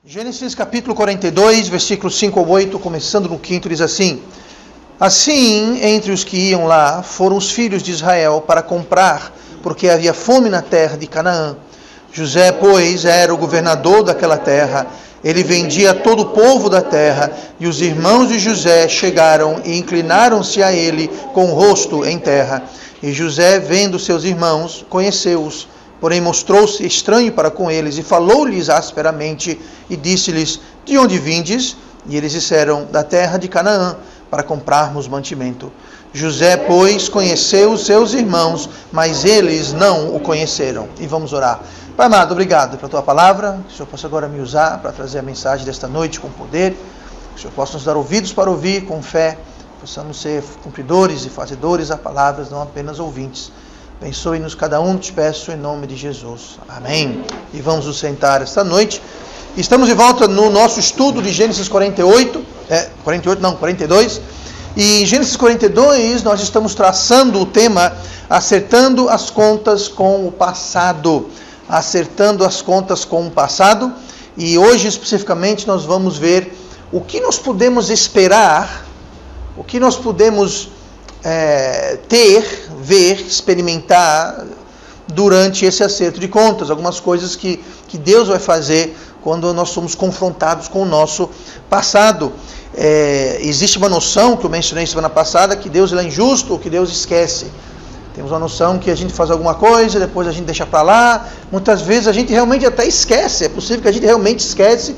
Gênesis capítulo 42, versículos 5 ao 8, começando no 5, diz assim: Assim, entre os que iam lá, foram os filhos de Israel para comprar, porque havia fome na terra de Canaã. José, pois, era o governador daquela terra. Ele vendia todo o povo da terra, e os irmãos de José chegaram e inclinaram-se a ele com o rosto em terra. E José, vendo seus irmãos, conheceu-os, porém mostrou-se estranho para com eles, e falou-lhes asperamente, e disse-lhes: De onde vindes? E eles disseram: Da terra de Canaã, para comprarmos mantimento. José, pois, conheceu os seus irmãos, mas eles não o conheceram. E vamos orar. Pai amado, obrigado pela tua palavra, que o Senhor possa agora me usar para trazer a mensagem desta noite com poder, que o Senhor possa nos dar ouvidos para ouvir com fé, possamos ser cumpridores e fazedores da palavra, não apenas ouvintes. Abençoe-nos cada um, te peço em nome de Jesus. Amém. E vamos nos sentar esta noite. Estamos de volta no nosso estudo de Gênesis 42. E em Gênesis 42 nós estamos traçando o tema acertando as contas com o passado. Acertando as contas com o passado. E hoje especificamente nós vamos ver o que nós podemos esperar, o que nós podemos ver, experimentar durante esse acerto de contas. Algumas coisas que Deus vai fazer quando nós somos confrontados com o nosso passado. Existe uma noção que eu mencionei semana passada, que Deus é injusto ou que Deus esquece. Temos uma noção que a gente faz alguma coisa, depois a gente deixa para lá. Muitas vezes a gente realmente até esquece. É possível que a gente realmente esquece.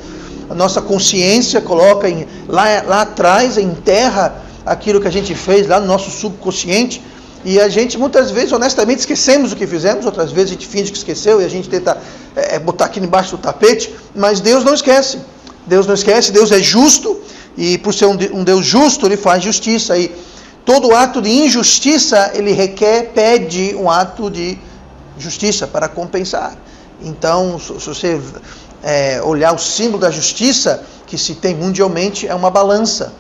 A nossa consciência coloca lá atrás, enterra aquilo que a gente fez lá no nosso subconsciente, e a gente muitas vezes honestamente esquecemos o que fizemos, outras vezes a gente finge que esqueceu e a gente tenta botar aqui embaixo do tapete, mas Deus não esquece. Deus não esquece, Deus é justo, e por ser um Deus justo, Ele faz justiça, e todo ato de injustiça, Ele pede um ato de justiça para compensar. Então, se você olhar o símbolo da justiça que se tem mundialmente, é uma balança.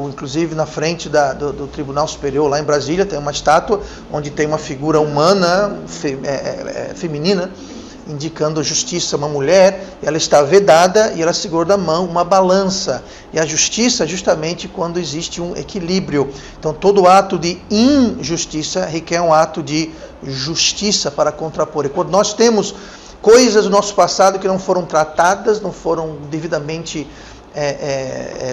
Inclusive na frente do Tribunal Superior lá em Brasília tem uma estátua onde tem uma figura humana feminina indicando a justiça, uma mulher, ela está vedada e ela segura da mão uma balança, e a justiça é justamente quando existe um equilíbrio. Então todo ato de injustiça requer um ato de justiça para contrapor, e quando nós temos coisas do nosso passado que não foram tratadas, não foram devidamente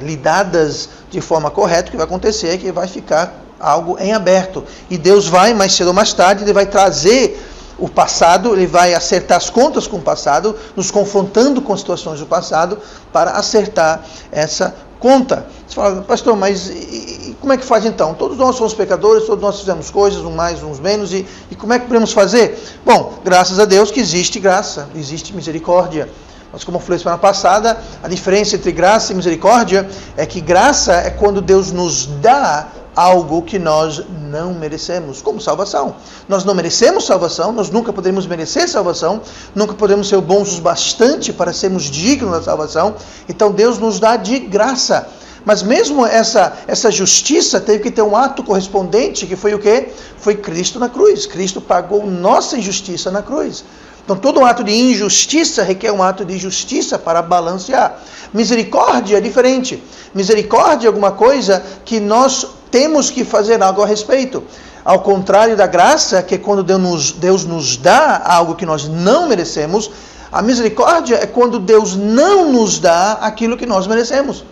lidadas de forma correta, o que vai acontecer é que vai ficar algo em aberto, e Deus vai, mais cedo ou mais tarde, Ele vai trazer o passado, Ele vai acertar as contas com o passado, nos confrontando com situações do passado, para acertar essa conta. Você fala: pastor, mas e como é que faz então? Todos nós somos pecadores, todos nós fizemos coisas, uns mais, uns menos, e como é que podemos fazer? Bom, graças a Deus que existe graça, existe misericórdia. Mas como eu falei semana passada, a diferença entre graça e misericórdia é que graça é quando Deus nos dá algo que nós não merecemos, como salvação. Nós não merecemos salvação, nós nunca poderemos merecer salvação, nunca podemos ser bons o bastante para sermos dignos da salvação, então Deus nos dá de graça. Mas mesmo essa justiça teve que ter um ato correspondente, que foi o quê? Foi Cristo na cruz. Cristo pagou nossa injustiça na cruz. Então todo ato de injustiça requer um ato de justiça para balancear. Misericórdia é diferente. Misericórdia é alguma coisa que nós temos que fazer algo a respeito. Ao contrário da graça, que é quando Deus nos dá algo que nós não merecemos, a misericórdia é quando Deus não nos dá aquilo que nós merecemos.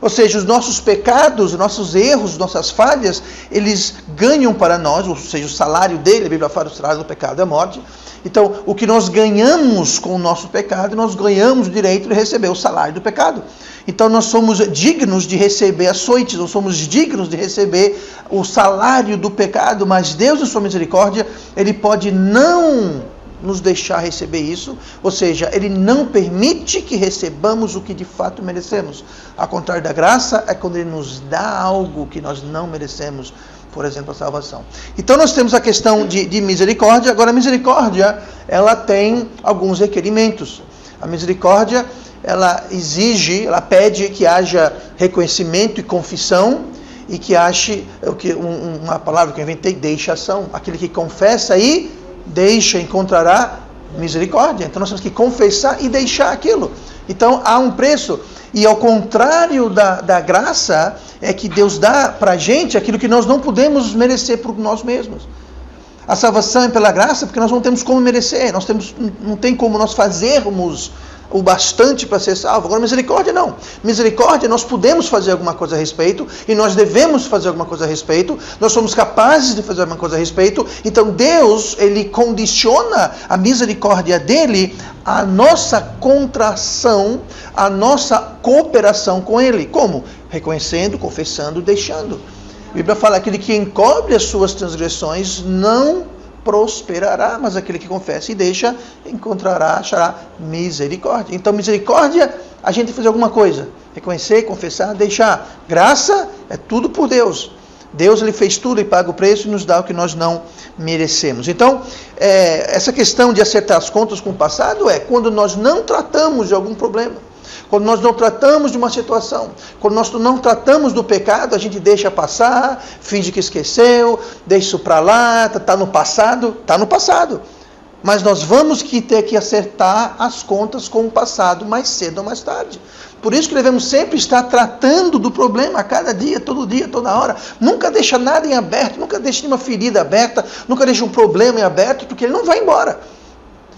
Ou seja, os nossos pecados, os nossos erros, nossas falhas, eles ganham para nós, ou seja, o salário dele, a Bíblia fala, o salário do pecado é a morte. Então, o que nós ganhamos com o nosso pecado, nós ganhamos o direito de receber o salário do pecado. Então, nós somos dignos de receber açoites, nós somos dignos de receber o salário do pecado, mas Deus, em sua misericórdia, Ele pode não nos deixar receber isso, ou seja, Ele não permite que recebamos o que de fato merecemos. Ao contrário da graça, é quando Ele nos dá algo que nós não merecemos, por exemplo, a salvação. Então nós temos a questão de misericórdia. Agora a misericórdia, ela tem alguns requerimentos. A misericórdia, ela pede que haja reconhecimento e confissão, e que uma palavra que eu inventei, deixação. Aquele que confessa e deixa, encontrará misericórdia. Então nós temos que confessar e deixar aquilo. Então há um preço. E ao contrário da graça, é que Deus dá para a gente aquilo que nós não podemos merecer por nós mesmos. A salvação é pela graça porque nós não temos como merecer, não tem como nós fazermos o bastante para ser salvo. Agora, misericórdia não. Misericórdia, nós podemos fazer alguma coisa a respeito, e nós devemos fazer alguma coisa a respeito, nós somos capazes de fazer alguma coisa a respeito. Então Deus, Ele condiciona a misericórdia dEle à nossa contração, à nossa cooperação com Ele. Como? Reconhecendo, confessando, deixando. A Bíblia fala: aquele que encobre as suas transgressões não prosperará, mas aquele que confessa e deixa, encontrará, achará misericórdia. Então, misericórdia, a gente fazer alguma coisa. Reconhecer, confessar, deixar. Graça é tudo por Deus. Deus, Ele fez tudo e paga o preço e nos dá o que nós não merecemos. Então, essa questão de acertar as contas com o passado é quando nós não tratamos de algum problema. Quando nós não tratamos de uma situação, quando nós não tratamos do pecado, a gente deixa passar, finge que esqueceu, deixa isso para lá, está no passado. Mas nós vamos ter que acertar as contas com o passado, mais cedo ou mais tarde. Por isso que devemos sempre estar tratando do problema a cada dia, toda hora. Nunca deixa nada em aberto, nunca deixa nenhuma ferida aberta, nunca deixa um problema em aberto, porque ele não vai embora.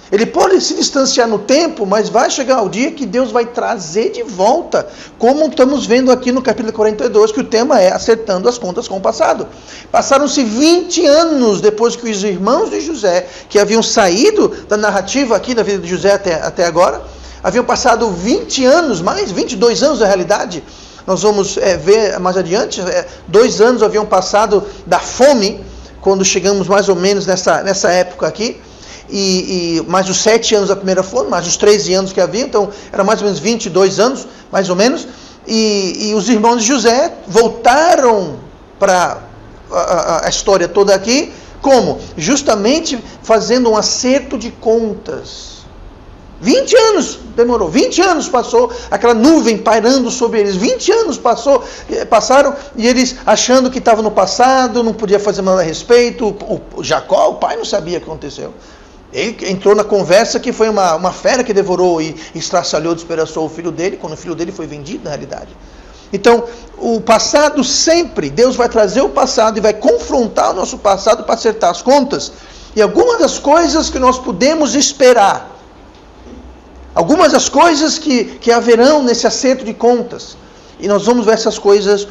Ele pode se distanciar no tempo, mas vai chegar o dia que Deus vai trazer de volta, como estamos vendo aqui no capítulo 42, que o tema é acertando as contas com o passado. Passaram-se 20 anos depois que os irmãos de José, que haviam saído da narrativa aqui da vida de José até agora, haviam passado 20 anos, mais 22 anos na realidade. Nós vamos ver mais adiante, 2 anos haviam passado da fome, quando chegamos mais ou menos nessa época aqui. E mais os 7 anos da primeira fome, mais os 13 anos que havia, então era mais ou menos 22 anos, mais ou menos, e os irmãos de José voltaram para a história toda aqui, como? Justamente fazendo um acerto de contas. 20 anos demorou, 20 anos passou, aquela nuvem pairando sobre eles, 20 anos passaram, e eles achando que estava no passado, não podia fazer nada a respeito. O Jacó, o pai, não sabia o que aconteceu. Ele entrou na conversa que foi uma fera que devorou e estraçalhou, despedaçou o filho dele, quando o filho dele foi vendido na realidade. Então, o passado sempre, Deus vai trazer o passado e vai confrontar o nosso passado para acertar as contas. E algumas das coisas que nós podemos esperar, algumas das coisas que haverão nesse acerto de contas, e nós vamos ver essas coisas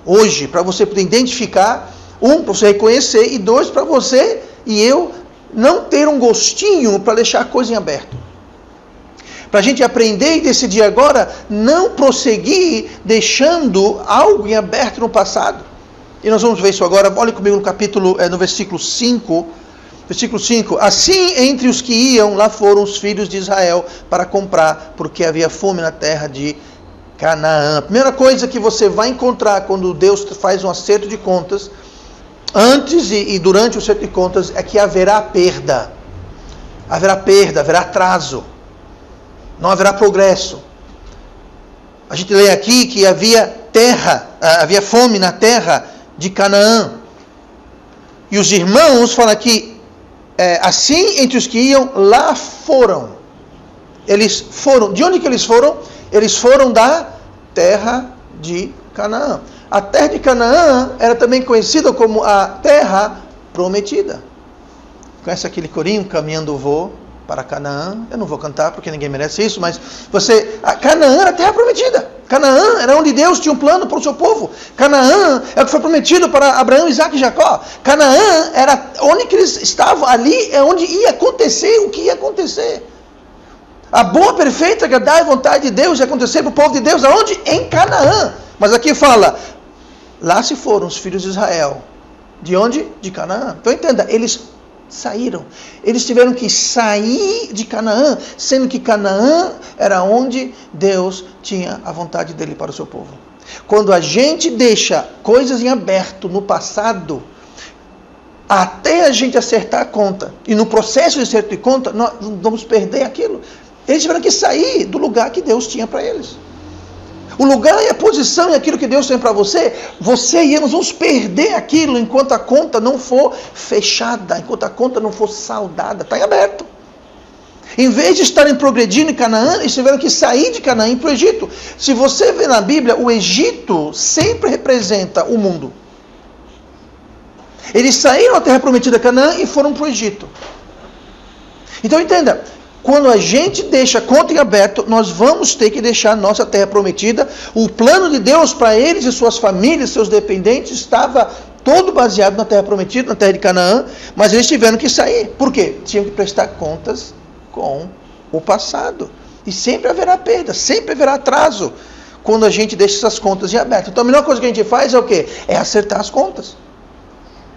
hoje, para você poder identificar, para você reconhecer, e 2, para você e eu não ter um gostinho para deixar a coisa em aberto. Para a gente aprender e decidir agora não prosseguir deixando algo em aberto no passado. E nós vamos ver isso agora. Olhe comigo no versículo 5. Versículo 5. Assim, entre os que iam, lá foram os filhos de Israel para comprar, porque havia fome na terra de Canaã. A primeira coisa que você vai encontrar quando Deus faz um acerto de contas, antes e durante o acerto de contas, é que haverá perda. Haverá perda, haverá atraso. Não haverá progresso. A gente lê aqui que havia fome na terra de Canaã. E os irmãos falam aqui, assim entre os que iam, lá foram. Eles foram. De onde que eles foram? Eles foram da terra de Canaã. A terra de Canaã era também conhecida como a terra prometida. Conhece aquele corinho, caminhando vou para Canaã? Eu não vou cantar porque ninguém merece isso, mas Canaã era a terra prometida. Canaã era onde Deus tinha um plano para o seu povo. Canaã é o que foi prometido para Abraão, Isaac e Jacó. Canaã era onde que eles estavam, ali é onde ia acontecer o que ia acontecer. A boa, perfeita, agradável vontade de Deus ia acontecer para o povo de Deus, aonde? Em Canaã. Mas aqui fala, lá se foram os filhos de Israel. De onde? De Canaã. Então entenda, eles saíram. Eles tiveram que sair de Canaã, sendo que Canaã era onde Deus tinha a vontade dele para o seu povo. Quando a gente deixa coisas em aberto no passado, até a gente acertar a conta, e no processo de acerto de conta, nós vamos perder aquilo. Eles tiveram que sair do lugar que Deus tinha para eles. O lugar e a posição e aquilo que Deus tem para você e eu, nós vamos perder aquilo enquanto a conta não for fechada, enquanto a conta não for saldada. Está em aberto. Em vez de estarem progredindo em Canaã, eles tiveram que sair de Canaã para o Egito. Se você vê na Bíblia, o Egito sempre representa o mundo. Eles saíram da terra prometida Canaã e foram para o Egito. Então entenda, quando a gente deixa a conta em aberto, nós vamos ter que deixar a nossa terra prometida. O plano de Deus para eles e suas famílias, seus dependentes, estava todo baseado na terra prometida, na terra de Canaã, mas eles tiveram que sair. Por quê? Tinham que prestar contas com o passado. E sempre haverá perda, sempre haverá atraso quando a gente deixa essas contas em aberto. Então a melhor coisa que a gente faz é o quê? É acertar as contas.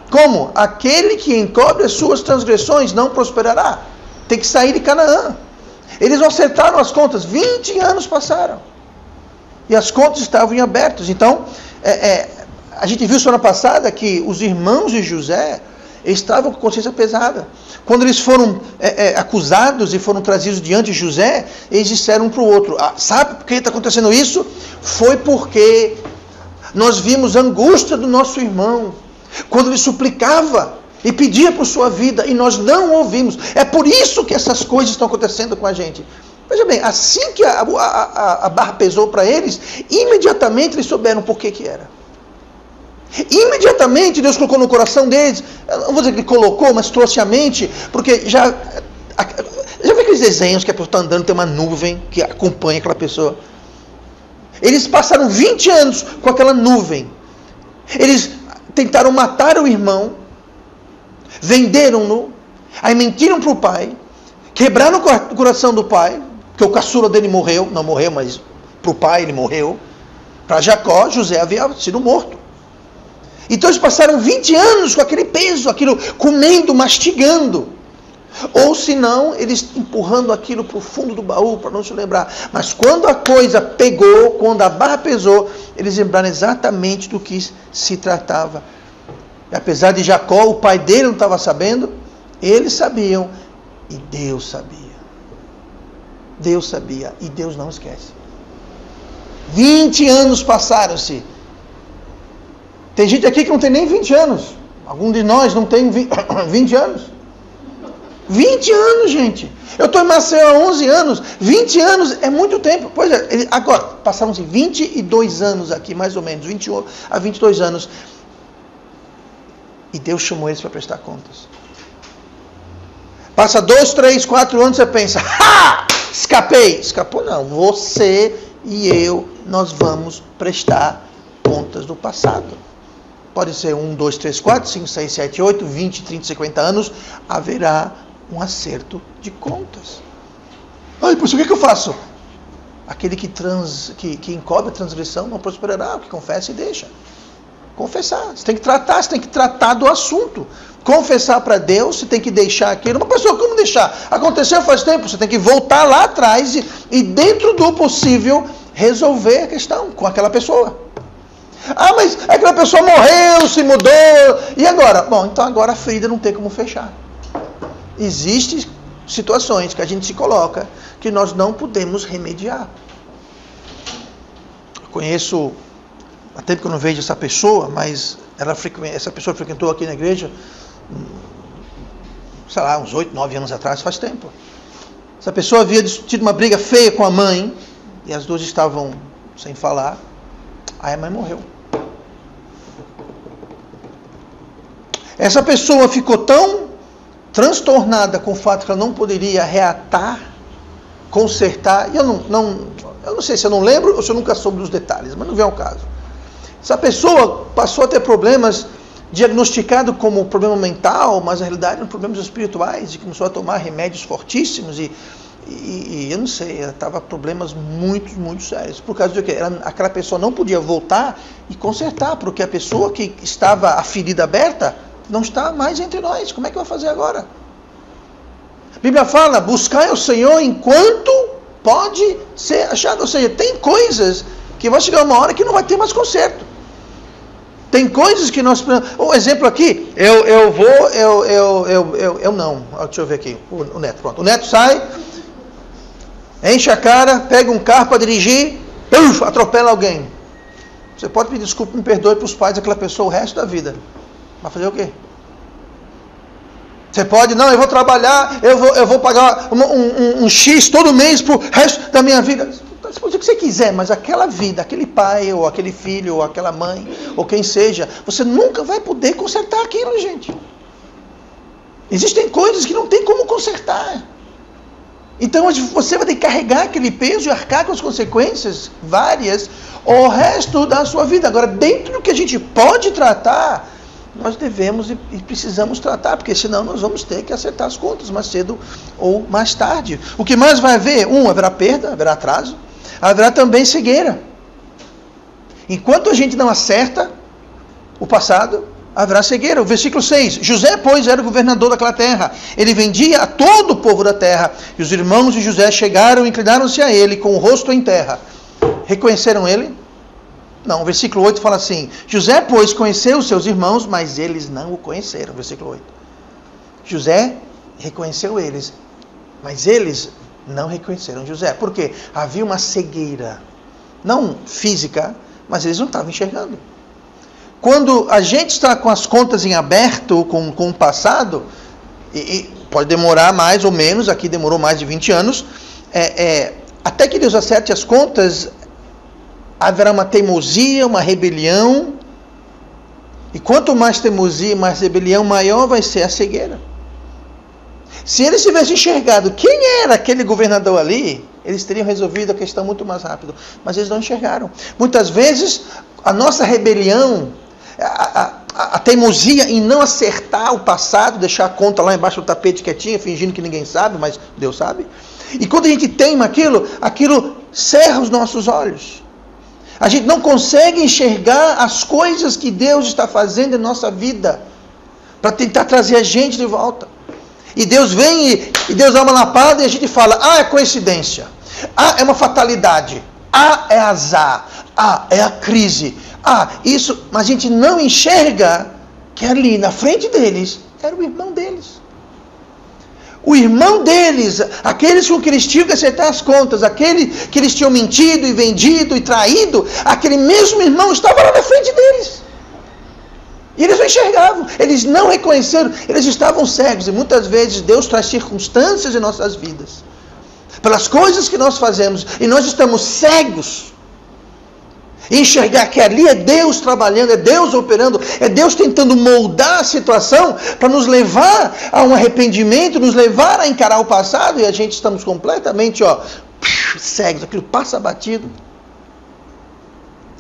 Como? Aquele que encobre as suas transgressões não prosperará. Tem que sair de Canaã. Eles não acertaram as contas. 20 anos passaram. E as contas estavam em abertos. Então, a gente viu semana passada que os irmãos de José estavam com consciência pesada. Quando eles foram acusados e foram trazidos diante de José, eles disseram um para o outro, sabe por que está acontecendo isso? Foi porque nós vimos a angústia do nosso irmão, quando ele suplicava e pedia por sua vida, e nós não ouvimos. É por isso que essas coisas estão acontecendo com a gente. Veja bem, assim que a barra pesou para eles, imediatamente eles souberam por que era. Imediatamente Deus colocou no coração deles, eu não vou dizer que Ele colocou, mas trouxe à mente, porque já viu aqueles desenhos que a pessoa está andando, tem uma nuvem que acompanha aquela pessoa. Eles passaram 20 anos com aquela nuvem. Eles tentaram matar o irmão, venderam-no, aí mentiram para o pai, quebraram o coração do pai, porque o caçula dele morreu, não morreu, mas para o pai ele morreu. Para Jacó, José havia sido morto. Então eles passaram 20 anos com aquele peso, aquilo comendo, mastigando. Ou se não, eles empurrando aquilo para o fundo do baú, para não se lembrar. Mas quando a coisa pegou, quando a barra pesou, eles lembraram exatamente do que se tratava. E apesar de Jacó, o pai dele não estava sabendo, eles sabiam e Deus sabia. Deus sabia e Deus não esquece. 20 anos passaram-se. Tem gente aqui que não tem nem 20 anos. Algum de nós não tem 20 anos. 20 anos, gente. Eu estou em Maceió há 11 anos. 20 anos é muito tempo. Pois é, agora, passaram-se 22 anos aqui, mais ou menos. 21 a 22 anos. E Deus chamou eles para prestar contas. Passa 2, 3, 4 anos, você pensa, escapei. Escapou não. Você e eu, nós vamos prestar contas do passado. Pode ser 1, 2, 3, 4, 5, 6, 7, 8, 20, 30, 50 anos. Haverá um acerto de contas. Ai, por isso o que eu faço? Aquele que encobre a transgressão não prosperará, o que confessa e deixa. Confessar. Você tem que tratar do assunto. Confessar para Deus, você tem que deixar aquilo. Uma pessoa, como deixar? Aconteceu faz tempo, você tem que voltar lá atrás e dentro do possível, resolver a questão com aquela pessoa. Mas aquela pessoa morreu, se mudou, e agora? Bom, então agora a ferida não tem como fechar. Existem situações que a gente se coloca que nós não podemos remediar. Eu conheço, há tempo que eu não vejo essa pessoa, mas essa pessoa frequentou aqui na igreja, sei lá, uns 8, 9 anos atrás, faz tempo. Essa pessoa havia tido uma briga feia com a mãe, e as duas estavam sem falar, aí a mãe morreu. Essa pessoa ficou tão transtornada com o fato que ela não poderia reatar, consertar, e eu não sei se eu não lembro ou se eu nunca soube dos detalhes, mas não vem ao caso. Essa pessoa passou a ter problemas diagnosticados como problema mental, mas na realidade eram problemas espirituais, e começou a tomar remédios fortíssimos, e eu não sei, ela estava com problemas muito, muito sérios. Por causa de quê? Aquela pessoa não podia voltar e consertar, porque a pessoa que estava a ferida aberta não está mais entre nós. Como é que vai fazer agora? A Bíblia fala, buscai ao Senhor enquanto pode ser achado. Ou seja, tem coisas que vai chegar uma hora que não vai ter mais conserto. Tem coisas que nós... Um exemplo aqui, eu não. Deixa eu ver aqui, o Neto, pronto. O Neto sai, enche a cara, pega um carro para dirigir, atropela alguém. Você pode pedir desculpa, me perdoe para os pais daquela pessoa o resto da vida. Vai fazer o quê? Você pode, não, eu vou trabalhar, eu vou pagar um X todo mês pro resto da minha vida. Você pode dizer o que você quiser, mas aquela vida, aquele pai, ou aquele filho, ou aquela mãe, ou quem seja, você nunca vai poder consertar aquilo, gente. Existem coisas que não tem como consertar. Então você vai ter que carregar aquele peso e arcar com as consequências várias o resto da sua vida. Agora, dentro do que a gente pode tratar, nós devemos e precisamos tratar, porque senão nós vamos ter que acertar as contas mais cedo ou mais tarde. O que mais vai haver? Haverá perda, haverá atraso, haverá também cegueira. Enquanto a gente não acerta o passado, haverá cegueira. O versículo 6, José, pois, era o governador daquela terra. Ele vendia a todo o povo da terra. E os irmãos de José chegaram e inclinaram-se a ele com o rosto em terra. Reconheceram ele? Não, o versículo 8 fala assim, José, pois, conheceu os seus irmãos, mas eles não o conheceram. Versículo 8. José reconheceu eles, mas eles não reconheceram José. Por quê? Havia uma cegueira, não física, mas eles não estavam enxergando. Quando a gente está com as contas em aberto com o passado, e pode demorar mais ou menos, aqui demorou mais de 20 anos, até que Deus acerte as contas, haverá uma teimosia, uma rebelião, e quanto mais teimosia, mais rebelião, maior vai ser a cegueira. Se eles tivessem enxergado quem era aquele governador ali, eles teriam resolvido a questão muito mais rápido, mas eles não enxergaram. Muitas vezes, a nossa rebelião, a teimosia em não acertar o passado, deixar a conta lá embaixo do tapete quietinha, fingindo que ninguém sabe, mas Deus sabe. E quando a gente teima aquilo cerra os nossos olhos. A gente não consegue enxergar as coisas que Deus está fazendo em nossa vida, para tentar trazer a gente de volta. E Deus vem e Deus dá uma lapada e a gente fala, é coincidência, é uma fatalidade, é azar, é a crise, isso, mas a gente não enxerga que ali na frente deles era o irmão deles. O irmão deles, aqueles com que eles tinham que acertar as contas, aquele que eles tinham mentido e vendido e traído, aquele mesmo irmão estava lá na frente deles. E eles não enxergavam, eles não reconheceram, eles estavam cegos. E muitas vezes Deus traz circunstâncias em nossas vidas, pelas coisas que nós fazemos, e nós estamos cegos. E enxergar que ali é Deus trabalhando, é Deus operando, é Deus tentando moldar a situação para nos levar a um arrependimento, nos levar a encarar o passado, e a gente estamos completamente cegos, aquilo passa batido.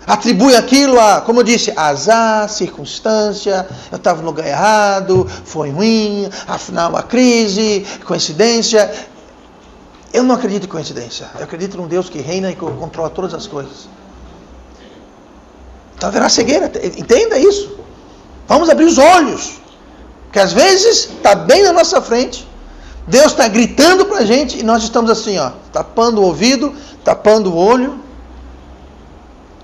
Atribui aquilo a, como eu disse, azar, circunstância, eu estava no lugar errado, foi ruim, afinal a crise, coincidência. Eu não acredito em coincidência, eu acredito num Deus que reina e controla todas as coisas. Então haverá cegueira, entenda isso. Vamos abrir os olhos, porque às vezes está bem na nossa frente, Deus está gritando para a gente e nós estamos assim, tapando o ouvido, tapando o olho.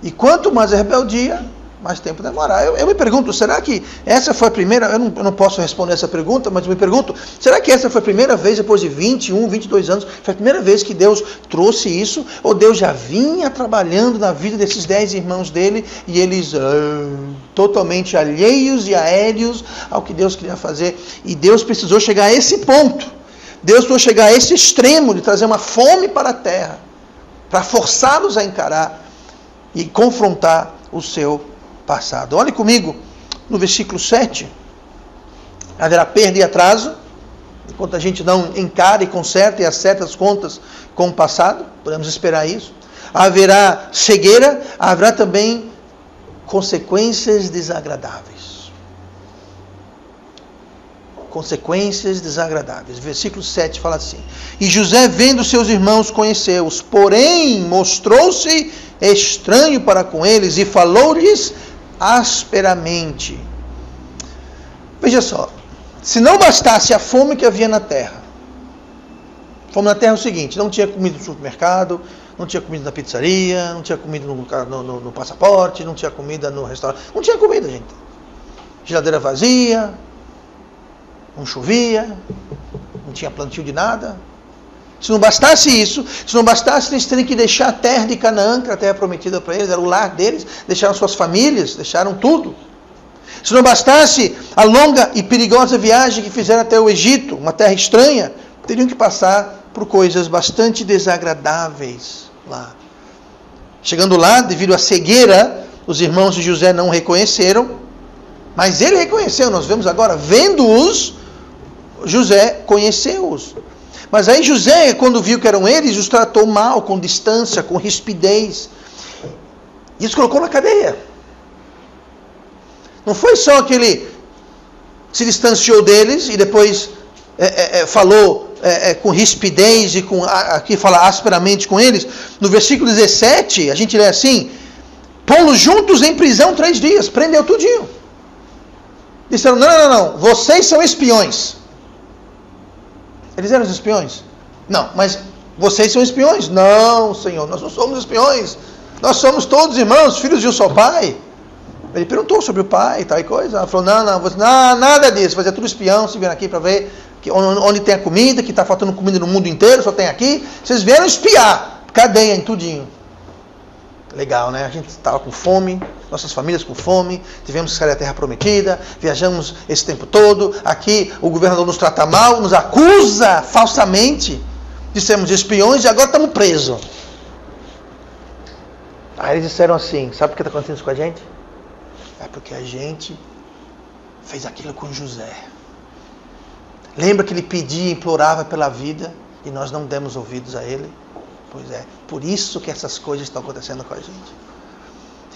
E quanto mais a rebeldia, mais tempo demorar. Eu me pergunto, será que essa foi a primeira, eu não posso responder essa pergunta, mas eu me pergunto, será que essa foi a primeira vez, depois de 21, 22 anos, foi a primeira vez que Deus trouxe isso? Ou Deus já vinha trabalhando na vida desses 10 irmãos dele, e eles totalmente alheios e aéreos ao que Deus queria fazer? E Deus precisou chegar a esse ponto, Deus precisou chegar a esse extremo de trazer uma fome para a terra, para forçá-los a encarar e confrontar o seu passado. Olhe comigo no versículo 7. Haverá perda e atraso, enquanto a gente não encara e conserta e acerta as contas com o passado, podemos esperar isso. Haverá cegueira, haverá também consequências desagradáveis. Consequências desagradáveis. Versículo 7 fala assim: E José, vendo seus irmãos, conheceu-os, porém mostrou-se estranho para com eles e falou-lhes asperamente. Veja só, se não bastasse a fome que havia na terra, fome na terra é o seguinte: não tinha comida no supermercado, não tinha comida na pizzaria, não tinha comida no passaporte, não tinha comida no restaurante, não tinha comida, gente. Geladeira vazia, não chovia, não tinha plantio de nada. Se não bastasse isso, se não bastasse eles terem que deixar a terra de Canaã, que era a terra prometida para eles, era o lar deles, deixaram suas famílias, deixaram tudo. Se não bastasse a longa e perigosa viagem que fizeram até o Egito, uma terra estranha, teriam que passar por coisas bastante desagradáveis lá. Chegando lá, devido à cegueira, os irmãos de José não o reconheceram, mas ele reconheceu, nós vemos agora, vendo-os, José conheceu-os. Mas aí José, quando viu que eram eles, os tratou mal, com distância, com rispidez, e os colocou na cadeia. Não foi só que ele se distanciou deles e depois falou com rispidez e aqui fala asperamente com eles. No versículo 17, a gente lê assim: pô-los juntos em prisão 3 dias, prendeu tudinho. Disseram, não, vocês são espiões. Eles eram os espiões? Não, mas vocês são espiões? Não, Senhor, nós não somos espiões. Nós somos todos irmãos, filhos de um só pai. Ele perguntou sobre o pai e tal e coisa. Ela falou, não, nada disso. Você é tudo espião, se vieram aqui para ver onde tem a comida, que está faltando comida no mundo inteiro, só tem aqui. Vocês vieram espiar. Cadeia em tudinho. Legal, né? A gente estava com fome, nossas famílias com fome, tivemos que sair da terra prometida, viajamos esse tempo todo, aqui o governador nos trata mal, nos acusa falsamente de sermos espiões e agora estamos presos. Aí eles disseram assim, sabe o que está acontecendo isso com a gente? É porque a gente fez aquilo com José. Lembra que ele pedia, implorava pela vida e nós não demos ouvidos a ele? Pois é, por isso que essas coisas estão acontecendo com a gente.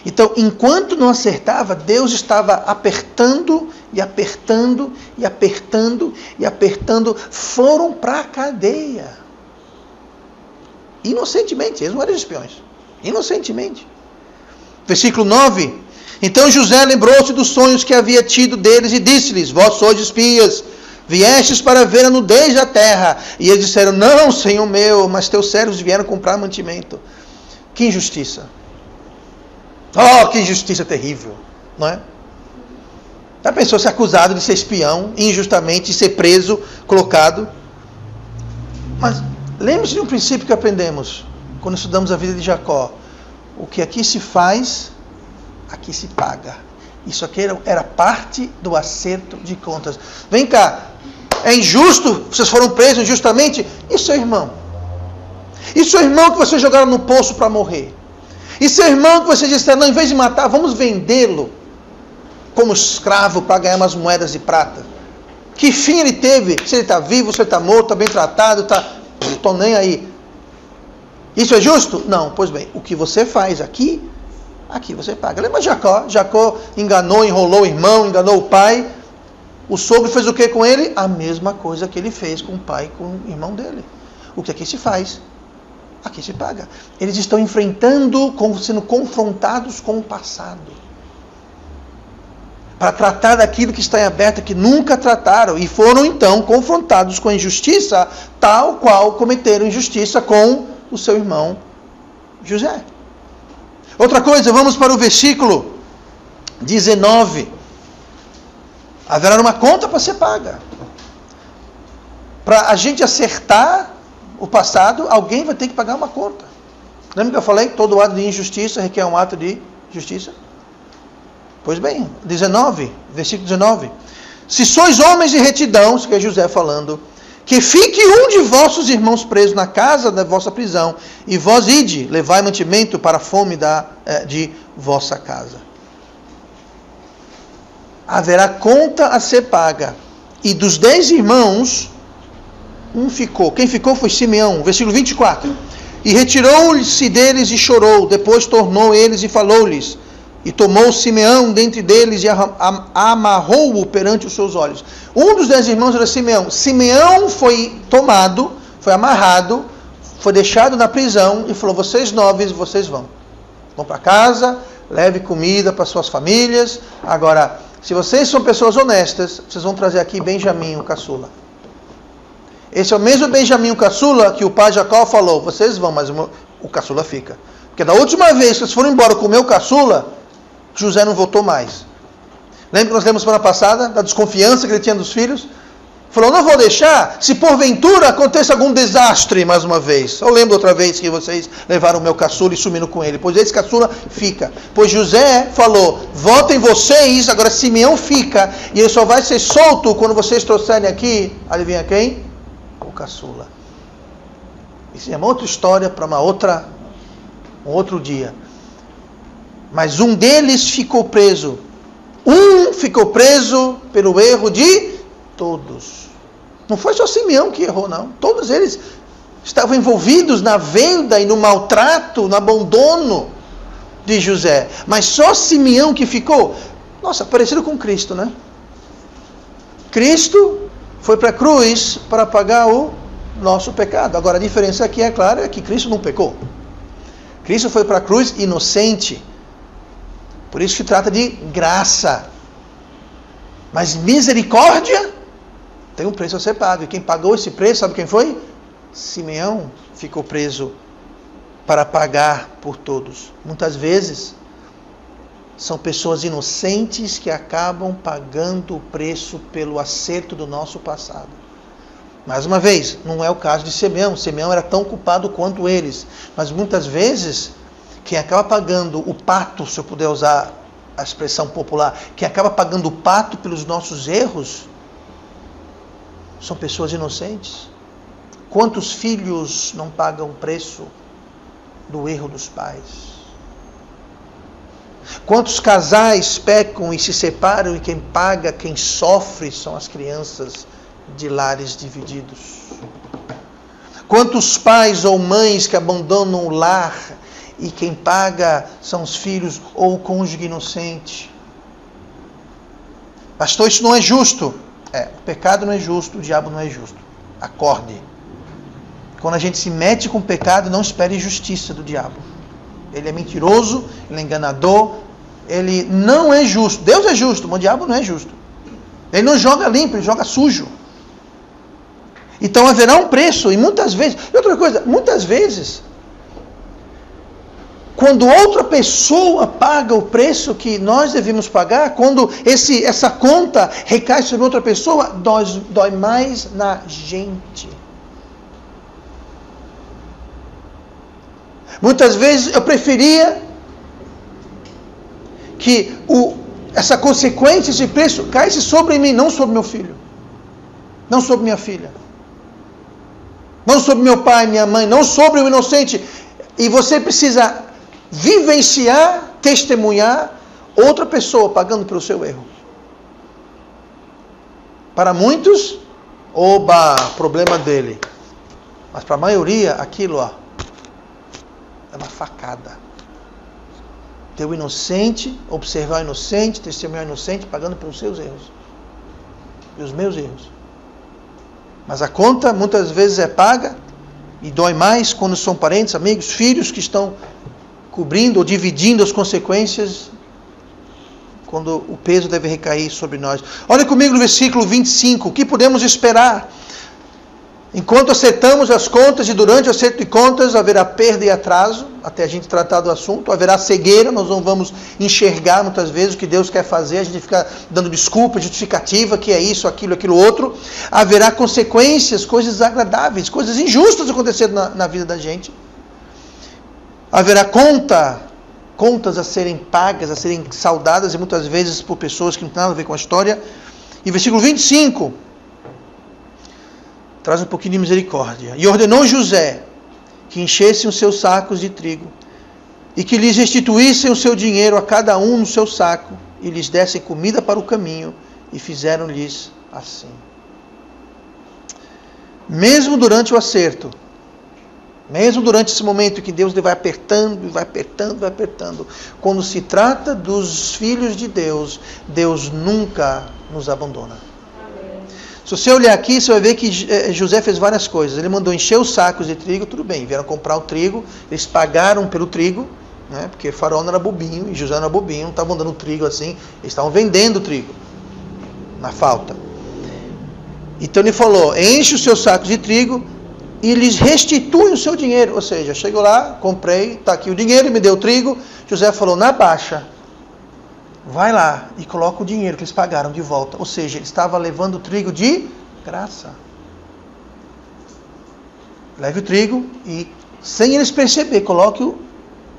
Então, enquanto não acertava, Deus estava apertando e apertando e apertando e apertando. Foram para a cadeia. Inocentemente, eles não eram espiões. Inocentemente. Versículo 9. Então José lembrou-se dos sonhos que havia tido deles e disse-lhes, vós sois espias, viestes para ver a nudez da terra. E eles disseram, não, Senhor meu, mas teus servos vieram comprar mantimento. Que injustiça. Oh, que injustiça terrível, não é? Já pensou ser acusado de ser espião, injustamente, de ser preso, colocado? Mas lembre-se de um princípio que aprendemos quando estudamos a vida de Jacó. O que aqui se faz, aqui se paga. Isso aqui era parte do acerto de contas. Vem cá, é injusto, vocês foram presos injustamente? E seu irmão? E seu irmão que vocês jogaram no poço para morrer? E seu irmão que vocês disseram, não, em vez de matar, vamos vendê-lo como escravo para ganhar umas moedas de prata? Que fim ele teve? Se ele está vivo, se ele está morto, está bem tratado, estou nem aí. Isso é justo? Não, pois bem, o que você faz aqui você paga. Lembra de Jacó? Jacó enganou, enrolou o irmão, enganou o pai. O sogro fez o que com ele? A mesma coisa que ele fez com o pai e com o irmão dele. O que aqui se faz, aqui se paga. Eles estão enfrentando, sendo confrontados com o passado. Para tratar daquilo que está em aberto, que nunca trataram. E foram então confrontados com a injustiça, tal qual cometeram injustiça com o seu irmão José. Outra coisa, vamos para o versículo 19. Haverá uma conta para ser paga. Para a gente acertar o passado, alguém vai ter que pagar uma conta. Lembra que eu falei? Todo ato de injustiça requer um ato de justiça? Pois bem, 19, versículo 19. Se sois homens de retidão, isso que é José falando, que fique um de vossos irmãos preso na casa da vossa prisão, e vós ide, levai mantimento para a fome de vossa casa. Haverá conta a ser paga. E dos 10 irmãos, um ficou. Quem ficou foi Simeão. Versículo 24. E retirou-se deles e chorou. Depois tornou eles e falou-lhes. E tomou Simeão dentre deles e amarrou-o perante os seus olhos. Um dos 10 irmãos era Simeão. Simeão foi tomado, foi amarrado, foi deixado na prisão e falou, vocês 9, vocês vão para casa, leve comida para suas famílias. Agora, se vocês são pessoas honestas, vocês vão trazer aqui Benjamim, o caçula. Esse é o mesmo Benjamim, o caçula, que o pai Jacó falou, vocês vão, mas o caçula fica. Porque da última vez que vocês foram embora com o meu caçula, José não voltou mais. Lembra que nós lemos semana passada da desconfiança que ele tinha dos filhos? Falou, não vou deixar, se porventura aconteça algum desastre, mais uma vez. Eu lembro outra vez que vocês levaram o meu caçula e sumiram com ele. Pois esse caçula fica. Pois José falou, votem vocês, agora Simeão fica. E ele só vai ser solto quando vocês trouxerem aqui, adivinha quem? O caçula. Isso é uma outra história para um outro dia. Mas um deles ficou preso. Um ficou preso pelo erro de todos. Não foi só Simeão que errou, não. Todos eles estavam envolvidos na venda e no maltrato, no abandono de José. Mas só Simeão que ficou. Nossa, parecido com Cristo, né? Cristo foi para a cruz para pagar o nosso pecado. Agora a diferença aqui, é claro, é que Cristo não pecou. Cristo foi para a cruz inocente. Por isso que trata de graça. Mas misericórdia tem um preço a ser pago. E quem pagou esse preço, sabe quem foi? Simeão ficou preso para pagar por todos. Muitas vezes, são pessoas inocentes que acabam pagando o preço pelo acerto do nosso passado. Mais uma vez, não é o caso de Simeão. Simeão era tão culpado quanto eles. Mas muitas vezes, quem acaba pagando o pato, se eu puder usar a expressão popular, quem acaba pagando o pato pelos nossos erros, são pessoas inocentes. Quantos filhos não pagam o preço do erro dos pais? Quantos casais pecam e se separam e quem paga, quem sofre são as crianças de lares divididos? Quantos pais ou mães que abandonam o lar e quem paga são os filhos ou o cônjuge inocente? Pastor, isso não é justo. O pecado não é justo, o diabo não é justo. Acorde. Quando a gente se mete com o pecado, não espere justiça do diabo. Ele é mentiroso, ele é enganador, ele não é justo. Deus é justo, mas o diabo não é justo. Ele não joga limpo, ele joga sujo. Então haverá um preço, e muitas vezes... E outra coisa, muitas vezes, quando outra pessoa paga o preço que nós devemos pagar, quando essa conta recai sobre outra pessoa, dói mais na gente. Muitas vezes eu preferia que essa consequência, esse preço, caísse sobre mim, não sobre meu filho, não sobre minha filha, não sobre meu pai, minha mãe, não sobre o inocente. E você precisa vivenciar, testemunhar outra pessoa pagando pelo seu erro. Para muitos, problema dele. Mas para a maioria, aquilo, é uma facada. Ter o inocente, observar o inocente, testemunhar o inocente, pagando pelos seus erros. E os meus erros. Mas a conta muitas vezes é paga e dói mais quando são parentes, amigos, filhos que estão cobrindo ou dividindo as consequências, quando o peso deve recair sobre nós. Olha comigo no versículo 25. O que podemos esperar? Enquanto acertamos as contas, e durante o acerto de contas haverá perda e atraso, até a gente tratar do assunto, haverá cegueira, nós não vamos enxergar muitas vezes o que Deus quer fazer, a gente fica dando desculpa, justificativa, que é isso, aquilo outro. Haverá consequências, coisas desagradáveis, coisas injustas acontecendo na vida da gente. Haverá contas a serem pagas, a serem saudadas, e muitas vezes por pessoas que não têm nada a ver com a história. E versículo 25, traz um pouquinho de misericórdia. E ordenou José que enchessem os seus sacos de trigo, e que lhes restituíssem o seu dinheiro a cada um no seu saco, e lhes dessem comida para o caminho, e fizeram-lhes assim. Mesmo durante o acerto, mesmo durante esse momento que Deus vai apertando, vai apertando, vai apertando, quando se trata dos filhos de Deus, Deus nunca nos abandona. Amém. Se você olhar aqui, você vai ver que José fez várias coisas. Ele mandou encher os sacos de trigo, tudo bem, vieram comprar o trigo, eles pagaram pelo trigo, né, porque Faraó não era bobinho, e José não era bobinho, não estavam dando trigo assim, eles estavam vendendo trigo, na falta. Então ele falou, enche os seus sacos de trigo, e lhes restitui o seu dinheiro. Ou seja, chegou lá, comprei, está aqui o dinheiro, me deu o trigo. José falou, na baixa, vai lá e coloca o dinheiro que eles pagaram de volta. Ou seja, ele estava levando o trigo de graça. Leve o trigo e, sem eles perceber, coloque o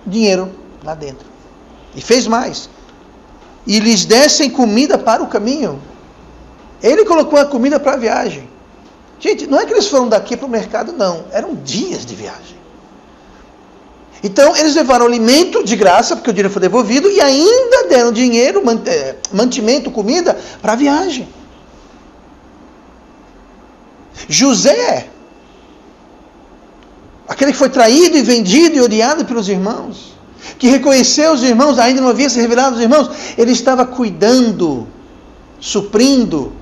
dinheiro lá dentro. E fez mais. E lhes dessem comida para o caminho. Ele colocou a comida para a viagem. Gente, não é que eles foram daqui para o mercado, não. Eram dias de viagem. Então, eles levaram alimento de graça, porque o dinheiro foi devolvido, e ainda deram dinheiro, mantimento, comida, para a viagem. José, aquele que foi traído e vendido e odiado pelos irmãos, que reconheceu os irmãos, ainda não havia se revelado aos irmãos, ele estava cuidando, suprindo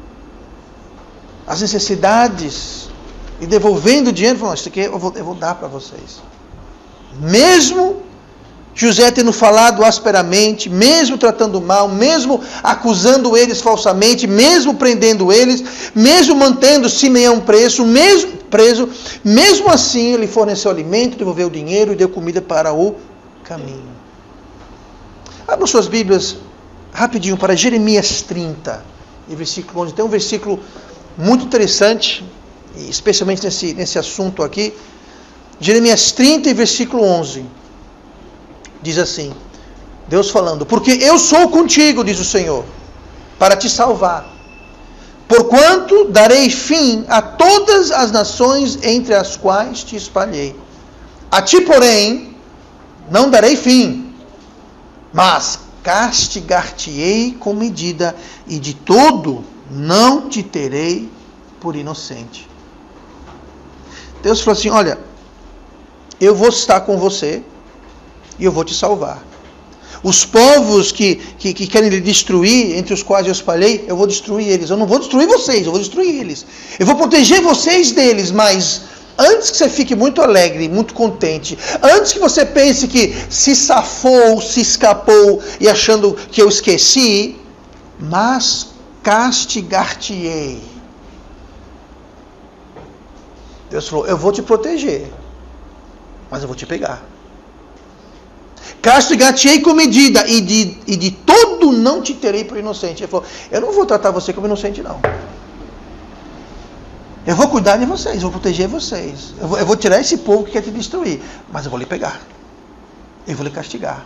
as necessidades e devolvendo o dinheiro, falando, isso aqui eu vou dar para vocês. Mesmo José tendo falado asperamente, mesmo tratando mal, mesmo acusando eles falsamente, mesmo prendendo eles, mesmo mantendo Simeão preso, mesmo assim ele forneceu alimento, devolveu o dinheiro e deu comida para o caminho. Abram suas Bíblias rapidinho para Jeremias 30, e versículo 11. Tem um versículo muito interessante, especialmente nesse assunto aqui. Jeremias 30 e versículo 11. Diz assim, Deus falando, porque eu sou contigo, diz o Senhor, para te salvar. Porquanto darei fim a todas as nações entre as quais te espalhei. A ti, porém, não darei fim, mas castigar-te-ei com medida, e de todo não te terei por inocente. Deus falou assim, olha, eu vou estar com você e eu vou te salvar. Os povos que querem lhe destruir, entre os quais eu espalhei, eu vou destruir eles. Eu não vou destruir vocês, eu vou destruir eles. Eu vou proteger vocês deles, mas antes que você fique muito alegre, muito contente, antes que você pense que se safou, se escapou e achando que eu esqueci, mas castigar-te-ei. Deus falou, eu vou te proteger, mas eu vou te pegar. Castigar-te-ei com medida, e de todo não te terei por inocente. Ele falou, eu não vou tratar você como inocente, não. Eu vou cuidar de vocês, eu vou proteger vocês. Eu vou tirar esse povo que quer te destruir, mas eu vou lhe pegar. Eu vou lhe castigar.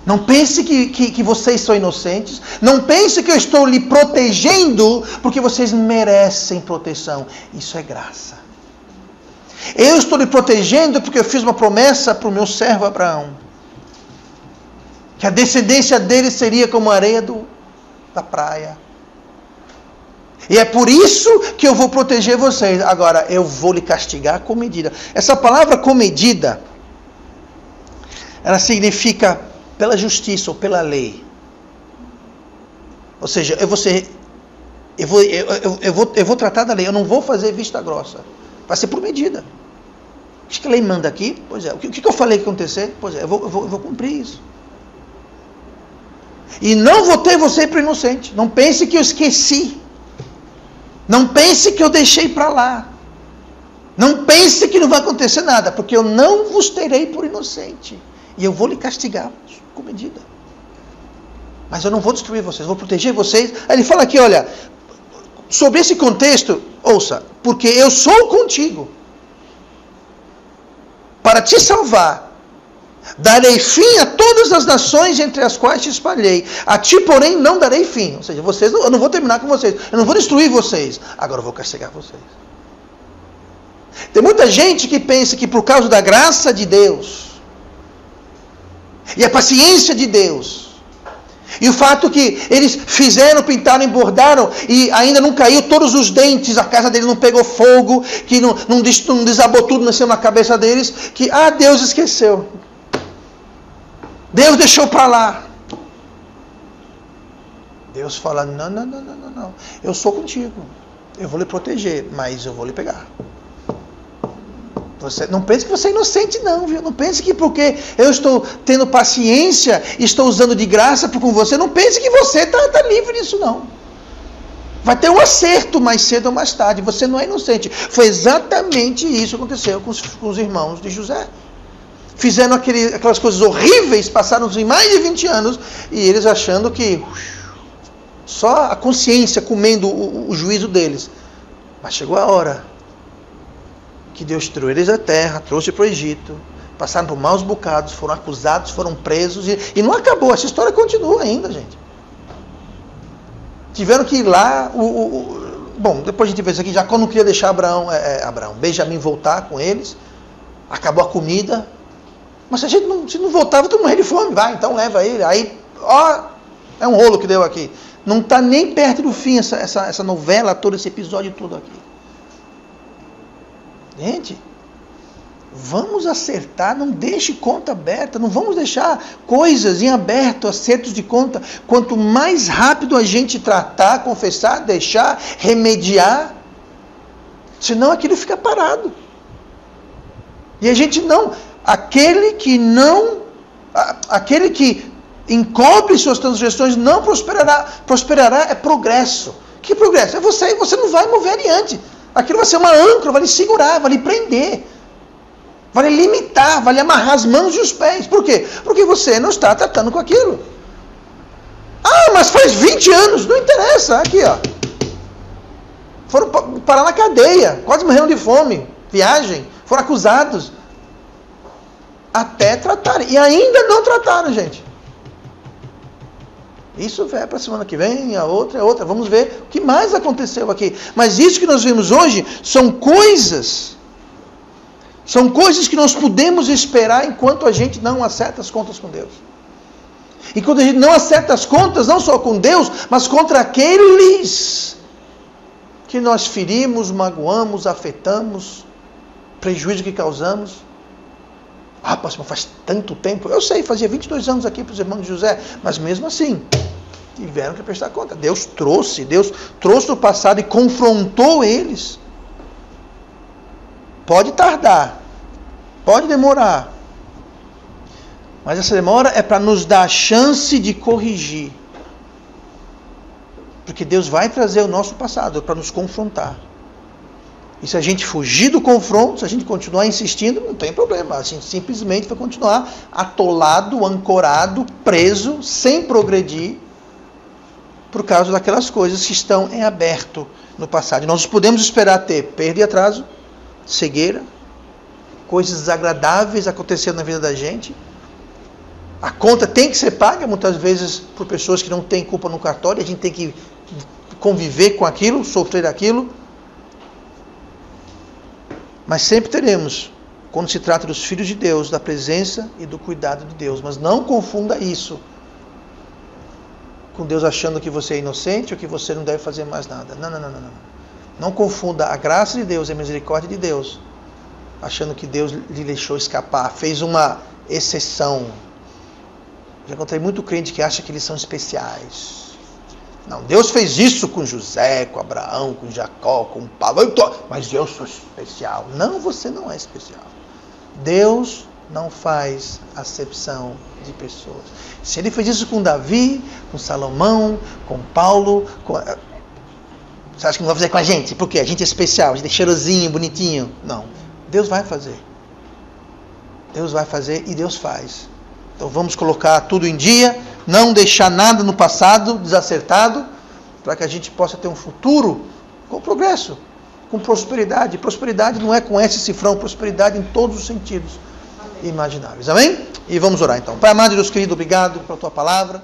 Não pense que vocês são inocentes. Não pense que eu estou lhe protegendo porque vocês merecem proteção. Isso é graça. Eu estou lhe protegendo porque eu fiz uma promessa para o meu servo Abraão. Que a descendência dele seria como a areia da praia. E é por isso que eu vou proteger vocês. Agora, eu vou lhe castigar com medida. Essa palavra com medida, ela significa pela justiça ou pela lei. Ou seja, eu vou tratar da lei. Eu não vou fazer vista grossa. Vai ser por medida. O que a lei manda aqui? Pois é. O que eu falei que ia acontecer? Pois é, eu vou cumprir isso. E não vou ter você por inocente. Não pense que eu esqueci. Não pense que eu deixei para lá. Não pense que não vai acontecer nada, porque eu não vos terei por inocente. E eu vou lhe castigar com medida. Mas eu não vou destruir vocês, vou proteger vocês. Aí ele fala aqui, olha, sobre esse contexto, ouça, porque eu sou contigo para te salvar. Darei fim a todas as nações entre as quais te espalhei. A ti, porém, não darei fim. Ou seja, eu não vou terminar com vocês. Eu não vou destruir vocês. Agora eu vou castigar vocês. Tem muita gente que pensa que por causa da graça de Deus e a paciência de Deus e o fato que eles fizeram, pintaram, embordaram e ainda não caiu todos os dentes, a casa dele não pegou fogo, que não desabou tudo nasceu na cabeça deles, que Deus esqueceu. Deus deixou para lá. Deus fala, não. Eu sou contigo. Eu vou lhe proteger, mas eu vou lhe pegar. Você, não pense que você é inocente não, viu? Não pense que porque eu estou tendo paciência, estou usando de graça com você, não pense que você está livre disso não. Vai ter um acerto mais cedo ou mais tarde. Você não é inocente. Foi exatamente isso que aconteceu com os irmãos de José. Fizeram aquelas coisas horríveis, passaram em mais de 20 anos, e eles achando que Só a consciência comendo o juízo deles. Mas chegou a hora que Deus tirou eles da terra, trouxe para o Egito, passaram por maus bocados, foram acusados, foram presos, e não acabou, essa história continua ainda, gente. Tiveram que ir lá, bom, depois a gente vê isso aqui, Jacó não queria deixar Benjamim voltar com eles, acabou a comida, mas se não voltava, todo mundo morrer de fome, vai, então leva ele, aí, é um rolo que deu aqui. Não está nem perto do fim essa novela, todo esse episódio todo aqui. Gente, vamos acertar, não deixe conta aberta, não vamos deixar coisas em aberto, acertos de conta. Quanto mais rápido a gente tratar, confessar, deixar, remediar, senão aquilo fica parado. E a gente aquele que encobre suas transgressões não prosperará. Prosperará é progresso. Que progresso? É você não vai mover adiante. Aquilo vai ser uma âncora, vai lhe segurar, vai lhe prender. Vai lhe limitar, vai lhe amarrar as mãos e os pés. Por quê? Porque você não está tratando com aquilo. Mas faz 20 anos, não interessa. Aqui, foram parar na cadeia, quase morreram de fome, viagem, foram acusados. Até tratarem. E ainda não trataram, gente. Isso vai para a semana que vem, a outra é outra. Vamos ver o que mais aconteceu aqui. Mas isso que nós vimos hoje são coisas que nós podemos esperar enquanto a gente não acerta as contas com Deus. E quando a gente não acerta as contas, não só com Deus, mas contra aqueles que nós ferimos, magoamos, afetamos, prejuízo que causamos. Pastor, faz tanto tempo. Eu sei, fazia 22 anos aqui para os irmãos de José, mas mesmo assim, tiveram que prestar conta. Deus trouxe o passado e confrontou eles. Pode tardar, pode demorar, mas essa demora é para nos dar a chance de corrigir. Porque Deus vai trazer o nosso passado para nos confrontar. E se a gente fugir do confronto, se a gente continuar insistindo, não tem problema. A gente simplesmente vai continuar atolado, ancorado, preso, sem progredir, por causa daquelas coisas que estão em aberto no passado. E nós podemos esperar ter perda e atraso, cegueira, coisas desagradáveis acontecendo na vida da gente. A conta tem que ser paga, muitas vezes, por pessoas que não têm culpa no cartório. A gente tem que conviver com aquilo, sofrer aquilo. Mas sempre teremos, quando se trata dos filhos de Deus, da presença e do cuidado de Deus. Mas não confunda isso com Deus achando que você é inocente ou que você não deve fazer mais nada. Não. Não confunda a graça de Deus e a misericórdia de Deus, achando que Deus lhe deixou escapar, fez uma exceção. Já encontrei muito crente que acha que eles são especiais. Não, Deus fez isso com José, com Abraão, com Jacó, com Paulo, mas eu sou especial. Não, você não é especial. Deus não faz acepção de pessoas. Se ele fez isso com Davi, com Salomão, com Paulo, você acha que não vai fazer com a gente? Por quê? A gente é especial, a gente é cheirosinho, bonitinho. Não, Deus vai fazer. Deus vai fazer e Deus faz. Então vamos colocar tudo em dia, não deixar nada no passado desacertado, para que a gente possa ter um futuro com progresso, com prosperidade. Prosperidade não é com esse cifrão, prosperidade em todos os sentidos imagináveis. Amém? E vamos orar então. Pai amado e Deus querido, obrigado pela tua palavra.